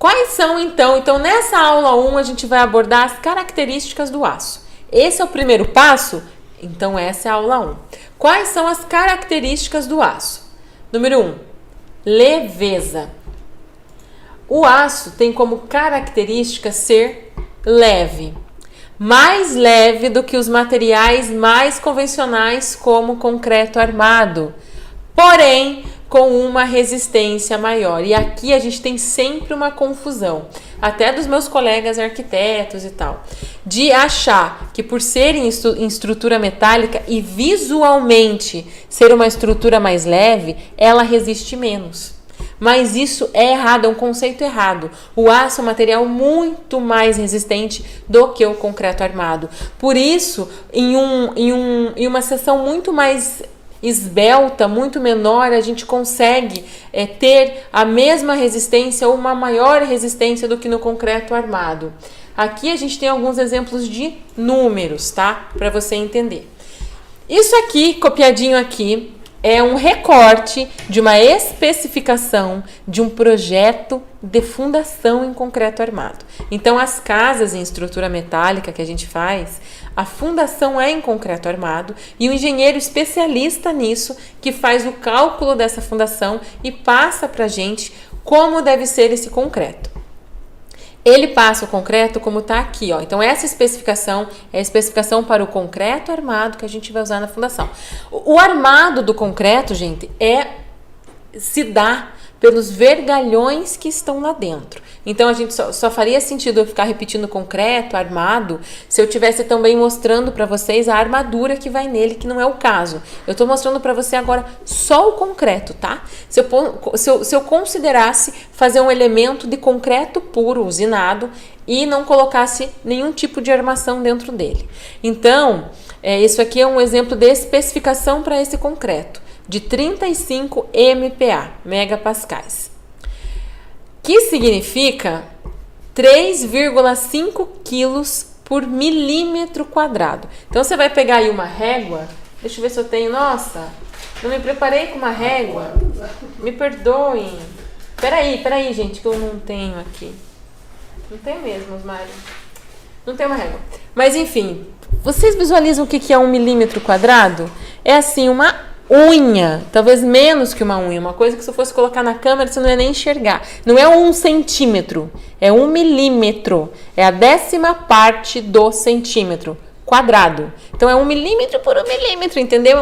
Quais são então? Então nessa aula 1 a gente vai abordar as características do aço. Esse é o primeiro passo? Então essa é a aula 1. Quais são as características do aço? Número 1, leveza. O aço tem como característica ser leve, mais leve do que os materiais mais convencionais como concreto armado, porém com uma resistência maior. E aqui a gente tem sempre uma confusão, até dos meus colegas arquitetos e tal, de achar que por ser em estrutura metálica e visualmente ser uma estrutura mais leve, ela resiste menos. Mas isso é errado, é um conceito errado. O aço é um material muito mais resistente do que o concreto armado. Por isso, em uma seção muito mais esbelta, muito menor, a gente consegue ter a mesma resistência ou uma maior resistência do que no concreto armado. Aqui a gente tem alguns exemplos de números, tá? Para você entender. Isso aqui, copiadinho aqui, é um recorte de uma especificação de um projeto de fundação em concreto armado. Então, as casas em estrutura metálica que a gente faz, a fundação é em concreto armado e o engenheiro especialista nisso que faz o cálculo dessa fundação e passa para a gente como deve ser esse concreto. Ele passa o concreto como está aqui, ó. Então, essa especificação é a especificação para o concreto armado que a gente vai usar na fundação. O armado do concreto, gente, se dá pelos vergalhões que estão lá dentro. Então, a gente só faria sentido eu ficar repetindo concreto, armado, se eu tivesse também mostrando para vocês a armadura que vai nele, que não é o caso. Eu estou mostrando para você agora só o concreto, tá? Se eu considerasse fazer um elemento de concreto puro, usinado, e não colocasse nenhum tipo de armação dentro dele. Então, isso aqui é um exemplo de especificação para esse concreto, de 35 MPa, megapascais, que significa 3,5 quilos por milímetro quadrado. Então, você vai pegar aí uma régua, deixa eu ver se eu tenho, nossa, não me preparei com uma régua, me perdoem. Peraí, gente, que eu não tenho aqui. Não tenho mesmo, Osmari. Não tem uma régua. Mas, enfim, vocês visualizam o que é 1 milímetro quadrado? É assim, uma unha, talvez menos que uma unha, uma coisa que se eu fosse colocar na câmera você não ia nem enxergar. Não é 1 centímetro, é 1 milímetro, é a 10ª parte do centímetro quadrado. Então é 1 milímetro por 1 milímetro, entendeu?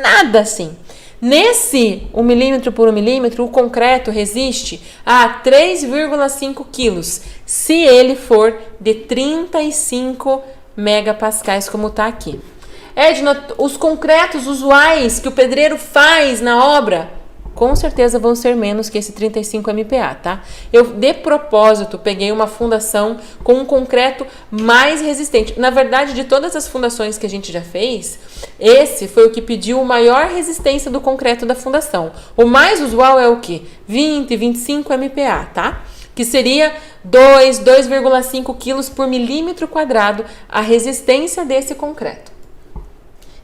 Nada assim. Nesse 1 milímetro por 1 milímetro, o concreto resiste a 3,5 quilos, se ele for de 35 megapascais, como está aqui. Edna, os concretos usuais que o pedreiro faz na obra, com certeza vão ser menos que esse 35 MPa, tá? Eu, de propósito, peguei uma fundação com um concreto mais resistente. Na verdade, de todas as fundações que a gente já fez, esse foi o que pediu maior resistência do concreto da fundação. O mais usual é o quê? 20, 25 MPa, tá? Que seria 2,5 quilos por milímetro quadrado a resistência desse concreto.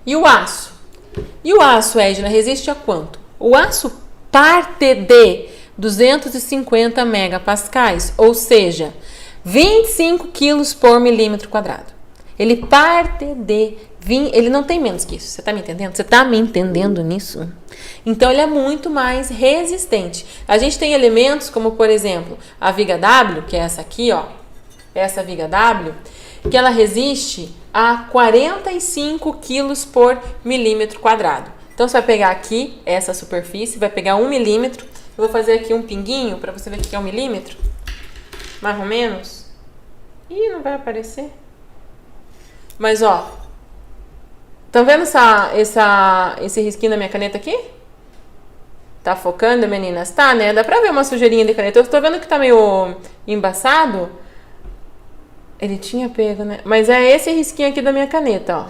E o aço? E o aço, Edna, resiste a quanto? O aço parte de 250 megapascais, ou seja, 25 quilos por milímetro quadrado. Ele parte de... Ele não tem menos que isso. Você está me entendendo? Você está me entendendo nisso? Então, ele é muito mais resistente. A gente tem elementos como, por exemplo, a viga W, que é essa aqui, ó. Essa viga W, que ela resiste a 45 quilos por milímetro quadrado. Então, você vai pegar aqui essa superfície, vai pegar 1 milímetro. Eu vou fazer aqui um pinguinho para você ver o que é 1 milímetro. Mais ou menos. Ih, não vai aparecer. Mas, ó. Estão vendo esse risquinho da minha caneta aqui? Tá focando, meninas? Tá, né? Dá pra ver uma sujeirinha de caneta. Eu tô vendo que tá meio embaçado. Ele tinha pego, né? Mas é esse risquinho aqui da minha caneta, ó.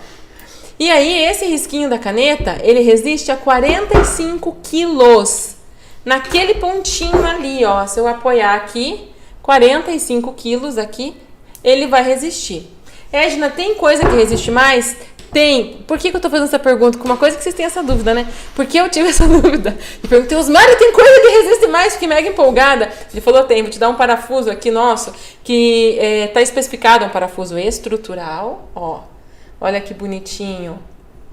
E aí, esse risquinho da caneta, ele resiste a 45 quilos. Naquele pontinho ali, ó. Se eu apoiar aqui, 45 quilos aqui, ele vai resistir. Edna, tem coisa que resiste mais? Tem. Por que eu tô fazendo essa pergunta? Com uma coisa que vocês têm essa dúvida, né? Por que eu tive essa dúvida? E perguntei, Osmário, tem coisa que resiste mais? Fiquei mega empolgada. Ele falou, tem. Vou te dar um parafuso aqui nosso, que tá especificado, um parafuso estrutural. Ó, olha que bonitinho.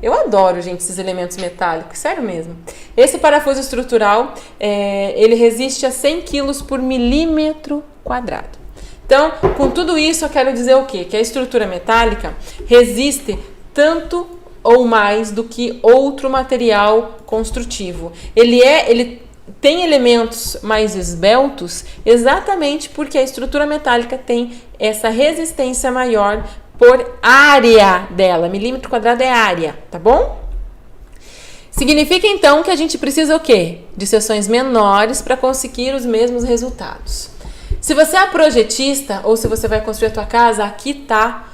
Eu adoro, gente, esses elementos metálicos, sério mesmo. Esse parafuso estrutural, ele resiste a 100 kg por milímetro quadrado. Então, com tudo isso, eu quero dizer o quê? Que a estrutura metálica resiste tanto ou mais do que outro material construtivo. Ele tem elementos mais esbeltos exatamente porque a estrutura metálica tem essa resistência maior por área dela. Milímetro quadrado é área, tá bom? Significa então que a gente precisa o quê? De seções menores para conseguir os mesmos resultados. Se você é projetista ou se você vai construir a tua casa, aqui tá,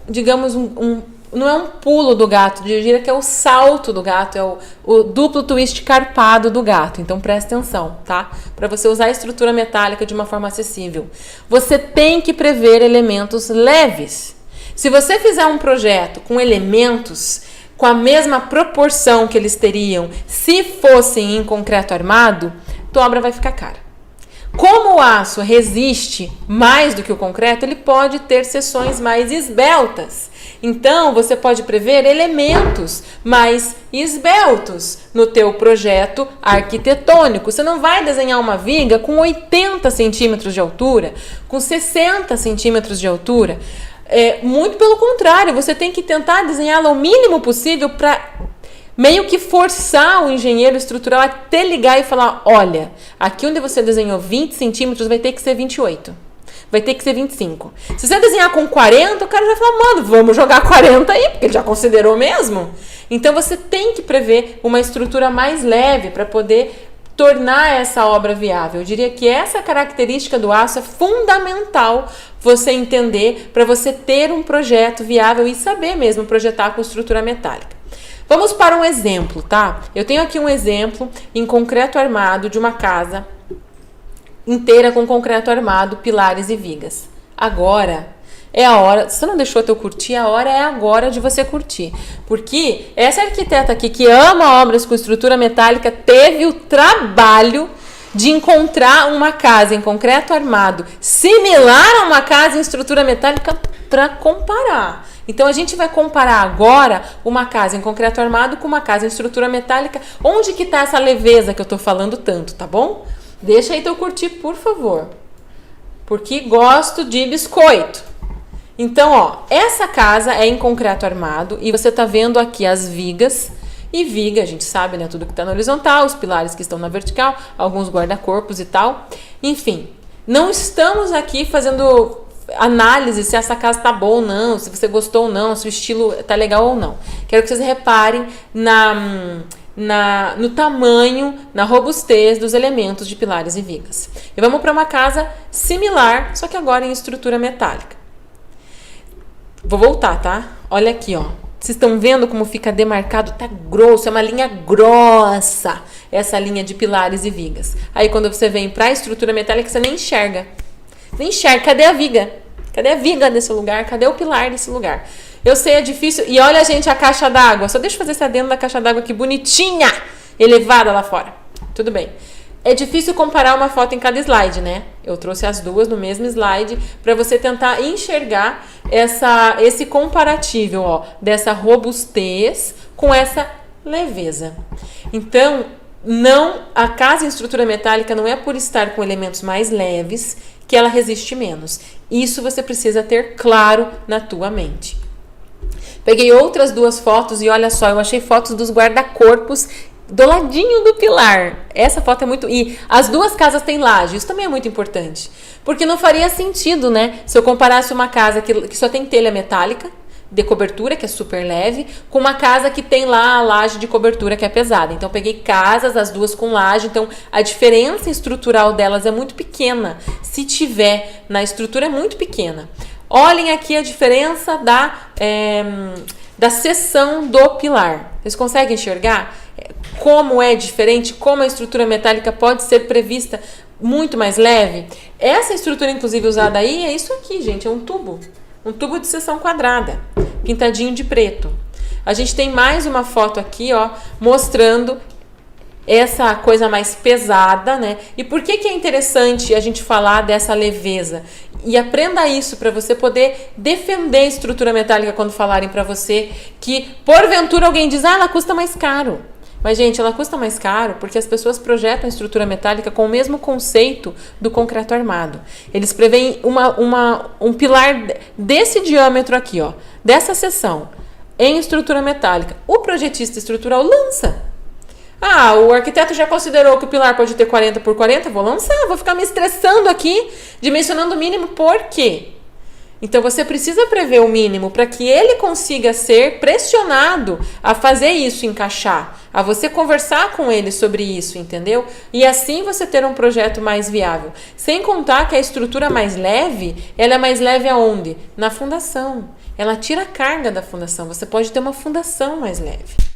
digamos, não é um pulo do gato, eu diria que é o salto do gato, é o duplo twist carpado do gato. Então presta atenção, tá? Para você usar a estrutura metálica de uma forma acessível. Você tem que prever elementos leves. Se você fizer um projeto com elementos com a mesma proporção que eles teriam se fossem em concreto armado, tua obra vai ficar cara. Como o aço resiste mais do que o concreto, ele pode ter seções mais esbeltas. Então, você pode prever elementos mais esbeltos no teu projeto arquitetônico. Você não vai desenhar uma viga com 80 centímetros de altura, com 60 centímetros de altura. Muito pelo contrário, você tem que tentar desenhá-la o mínimo possível para meio que forçar o engenheiro estrutural a te ligar e falar, olha, aqui onde você desenhou 20 centímetros vai ter que ser 28, vai ter que ser 25. Se você desenhar com 40, o cara vai falar, mano, vamos jogar 40 aí, porque ele já considerou mesmo. Então você tem que prever uma estrutura mais leve para poder tornar essa obra viável. Eu diria que essa característica do aço é fundamental você entender para você ter um projeto viável e saber mesmo projetar com estrutura metálica. Vamos para um exemplo, tá? Eu tenho aqui um exemplo em concreto armado de uma casa inteira com concreto armado, pilares e vigas. Agora é a hora, se você não deixou eu curtir, a hora é agora de você curtir. Porque essa arquiteta aqui que ama obras com estrutura metálica teve o trabalho de encontrar uma casa em concreto armado similar a uma casa em estrutura metálica para comparar. Então a gente vai comparar agora uma casa em concreto armado com uma casa em estrutura metálica. Onde que está essa leveza que eu estou falando tanto, tá bom? Deixa aí teu curtir, por favor. Porque gosto de biscoito. Então, ó, essa casa é em concreto armado e você tá vendo aqui as vigas. E viga, a gente sabe, né? Tudo que tá na horizontal, os pilares que estão na vertical, alguns guarda-corpos e tal. Enfim, não estamos aqui fazendo análise se essa casa tá boa ou não, se você gostou ou não, se o estilo tá legal ou não. Quero que vocês reparem no tamanho, na robustez dos elementos de pilares e vigas. E vamos para uma casa similar, só que agora em estrutura metálica. Vou voltar, tá? Olha aqui, ó. Vocês estão vendo como fica demarcado? Tá grosso, é uma linha grossa, essa linha de pilares e vigas. Aí quando você vem para a estrutura metálica, você nem enxerga. Nem enxerga. Cadê a viga? Cadê a viga desse lugar? Cadê o pilar desse lugar? Eu sei, é difícil. E olha, gente, a caixa d'água. Só deixa eu fazer esse adendo da caixa d'água aqui, bonitinha, elevada lá fora. Tudo bem. É difícil comparar uma foto em cada slide, né? Eu trouxe as duas no mesmo slide para você tentar enxergar esse comparativo, ó, dessa robustez com essa leveza. Então, a casa em estrutura metálica não é por estar com elementos mais leves que ela resiste menos. Isso você precisa ter claro na tua mente. Peguei outras duas fotos e olha só, eu achei fotos dos guarda-corpos do ladinho do pilar. Essa foto é muito... E as duas casas têm laje, isso também é muito importante. Porque não faria sentido, né? Se eu comparasse uma casa que só tem telha metálica, de cobertura, que é super leve, com uma casa que tem lá a laje de cobertura, que é pesada. Então, eu peguei casas, as duas com laje. Então, a diferença estrutural delas é muito pequena. Se tiver na estrutura, é muito pequena. Olhem aqui a diferença da seção do pilar. Vocês conseguem enxergar como é diferente, como a estrutura metálica pode ser prevista muito mais leve? Essa estrutura, inclusive, usada aí é isso aqui, gente, é um tubo de seção quadrada, pintadinho de preto. A gente tem mais uma foto aqui, ó, mostrando essa coisa mais pesada, né? E por que que é interessante a gente falar dessa leveza? E aprenda isso para você poder defender a estrutura metálica quando falarem para você que, porventura, alguém diz, ela custa mais caro. Mas, gente, ela custa mais caro porque as pessoas projetam a estrutura metálica com o mesmo conceito do concreto armado. Eles preveem um pilar desse diâmetro aqui, ó, dessa seção, em estrutura metálica. O projetista estrutural lança. Ah, o arquiteto já considerou que o pilar pode ter 40 por 40, vou lançar, vou ficar me estressando aqui, dimensionando o mínimo, por quê? Então você precisa prever o mínimo para que ele consiga ser pressionado a fazer isso encaixar, a você conversar com ele sobre isso, entendeu? E assim você ter um projeto mais viável. Sem contar que a estrutura mais leve, ela é mais leve aonde? Na fundação. Ela tira a carga da fundação, você pode ter uma fundação mais leve.